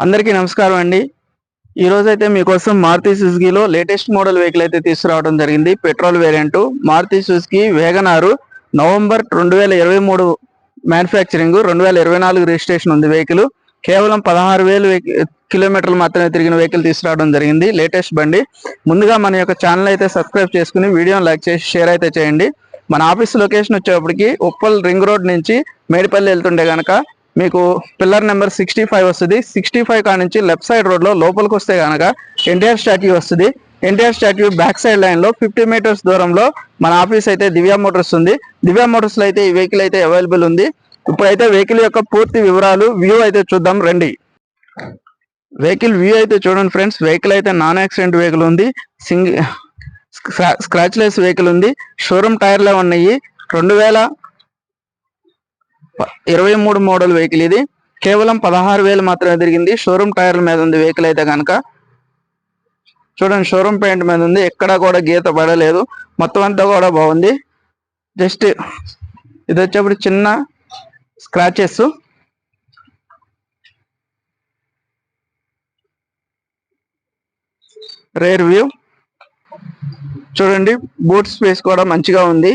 అందరికీ నమస్కారం అండి. ఈ రోజు అయితే మీకోసం మారుతి సుజుకీలో లేటెస్ట్ మోడల్ వెహికల్ అయితే తీసుకురావడం జరిగింది. Petrol variant Maruti Suzuki WagonR November 2023 manufacturing 2024 registration ఉంది. వెహికల్ కేవలం 16,000 కిలోమీటర్లు మాత్రమే తిరిగిన వెహికల్ తీసుకురావడం జరిగింది. లేటెస్ట్ బండి. ముందుగా మన యొక్క ఛానల్ అయితే సబ్స్క్రైబ్ చేసుకుని వీడియోని లైక్ చేసి షేర్ అయితే చేయండి. మన ఆఫీస్ లొకేషన్ వచ్చేటప్పటికి ఉప్పల్ రింగ్ రోడ్ నుంచి మేడిపల్లి వెళ్తుంటే కనుక మీకు పిల్లర్ నెంబర్ 65 వస్తుంది. 65 కాడ నుంచి లెఫ్ట్ సైడ్ రోడ్ లో లోపలికి వస్తే కనుక ఎన్టీఆర్ స్టాట్యూ వస్తుంది. NTR statue back side line లో 50 మీటర్స్ దూరంలో మన ఆఫీస్ అయితే దివ్య మోటార్స్ ఉంది. దివ్య మోటార్స్ లో అయితే ఈ వెహికల్ అయితే అవైలబుల్ ఉంది. ఇప్పుడైతే వెహికల్ యొక్క పూర్తి వివరాలు వ్యూ అయితే చూద్దాం రండి. వెహికల్ వ్యూ అయితే చూడండి ఫ్రెండ్స్. వెహికల్ అయితే నాన్ యాక్సిడెంట్ వెహికల్ ఉంది. స్క్రాచ్ లెస్ వెహికల్ ఉంది. షోరూమ్ టైర్లే ఉన్నాయి. 2023 మోడల్ వెహికల్ ఇది. కేవలం 16,000 మాత్రమే తిరిగింది. షోరూమ్ టైర్ల మీద ఉంది వెహికల్ అయితే కనుక. చూడండి, షోరూమ్ పెయింట్ మీద ఉంది. ఎక్కడా కూడా గీత పడలేదు. మొత్తం అంతా కూడా బాగుంది. జస్ట్ ఇది వచ్చేప్పుడు చిన్న స్క్రాచెస్. రేర్ వ్యూ చూడండి. బూట్ స్పేస్ కూడా మంచిగా ఉంది.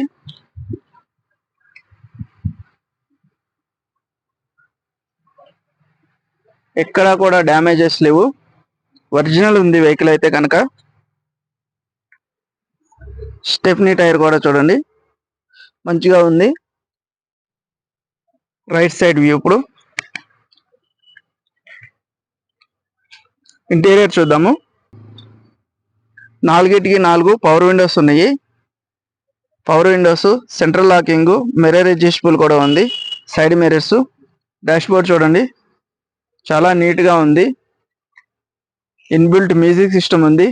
ఎక్కడా కూడా డ్యామేజెస్ లేవు. ఒరిజినల్ ఉంది వెహికల్ అయితే కనుక. స్టెప్నీ టైర్ కూడా చూడండి మంచిగా ఉంది. Right side view. ఇప్పుడు ఇంటీరియర్ చూద్దాము. 4కి 4 పవర్ విండోస్ ఉన్నాయి. Power Windows, central locking, mirror adjustable కూడా ఉంది. Side mirrors. డాష్ బోర్డ్ చూడండి చాలా నీట్ గా ఉంది. ఇన్బిల్ట్ మ్యూజిక్ సిస్టమ్ ఉంది.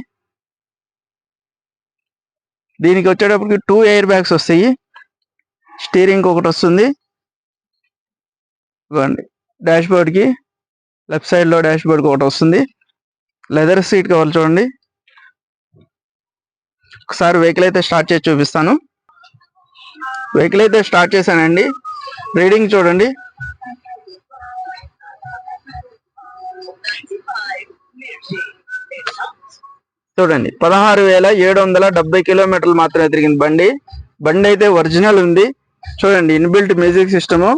దీనికి వచ్చేటప్పటికి 2 ఎయిర్ బ్యాగ్స్ వస్తాయి. స్టీరింగ్ ఒకటి వస్తుంది. డాష్ బోర్డ్ కి లెఫ్ట్ సైడ్ లో డాష్ బోర్డ్ ఒకటి వస్తుంది. లెదర్ సీట్ కవర్ చూడండి. ఒకసారి వెహికల్ అయితే స్టార్ట్ చేసి చూపిస్తాను. వెహికల్ అయితే స్టార్ట్ చేశానండి. రీడింగ్ చూడండి. చూడండి 16,770 కిలోమీటర్లు మాత్రమే తిరిగింది బండి. బండి అయితే ఒరిజినల్ ఉంది. చూడండి, inbuilt music system.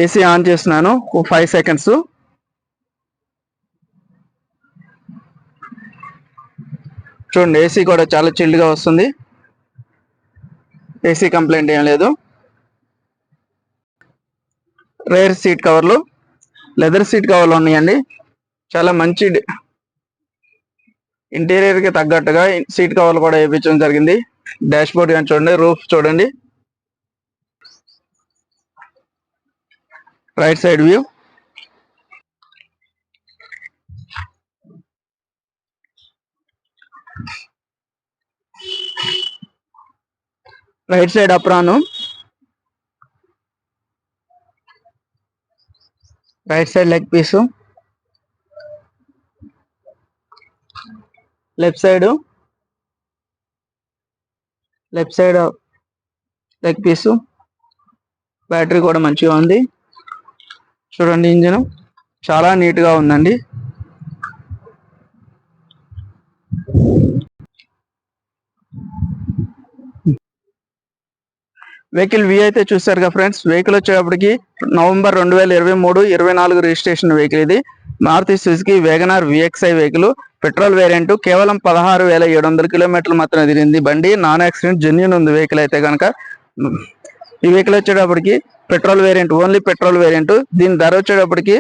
AC on చేస్తున్నాను 5 సెకండ్స్. చూడండి, ఏసీ కూడా చాలా చిల్డ్ గా వస్తుంది. ఏసీ కంప్లైంట్ ఏం లేదు. రేర్ సీట్ కవర్లు, లెదర్ సీట్ కవర్లు ఉన్నాయండి. చాలా మంచి ఇంటీరియర్ కి తగ్గట్టుగా సీట్ కవర్లు కూడా వేయించడం జరిగింది. డాష్ బోర్డ్ కానీ చూడండి. రూఫ్ చూడండి. Right side view. Right side అప్రాను. Right side leg piece. Left side leg piece. Battery కూడా మంచిగా ఉంది. చూడండి, ఇంజిన్ చాలా నీట్ గా ఉందండి. వెహికల్ వ్యూ అయితే చూసారుగా ఫ్రెండ్స్. వెహికల్ వచ్చేటప్పటికి నవంబర్ 2023 24 రిజిస్ట్రేషన్ వెహికల్ ఇది. Maruti Suzuki WagonR VXI vehicle. Petrol variant. కేవలం 16,700 కిలోమీటర్లు మాత్రమే తిరిగింది బండి. నాన్ యాక్సిడెంట్ జెన్యూన్ ఉంది వెహికల్ అయితే కనుక. ఈ వెహికల్ వచ్చేటప్పటికి petrol variant, only petrol variant. దీని ధర వచ్చేటప్పటికి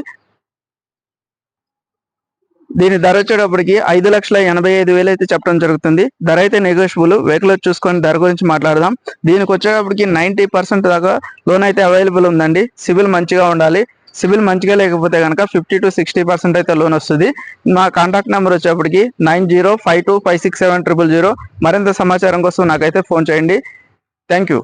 5,85,000 అయితే చెప్పడం జరుగుతుంది. ధర అయితే నెగోషియబుల్. వెహికల్ చూసుకొని ధర గురించి మాట్లాడదాం. దీనికి వచ్చేటప్పటికి 90% దాకా లోన్ అయితే అవైలబుల్ ఉందండి. సివిల్ మంచిగా ఉండాలి. సివిల్ మంచిగా లేకపోతే కనుక 50 to 60% అయితే లోన్ వస్తుంది. మా కాంటాక్ట్ నెంబర్ వచ్చేప్పటికి 9052567000. మరింత సమాచారం కోసం నాకైతే ఫోన్ చేయండి. Thank you.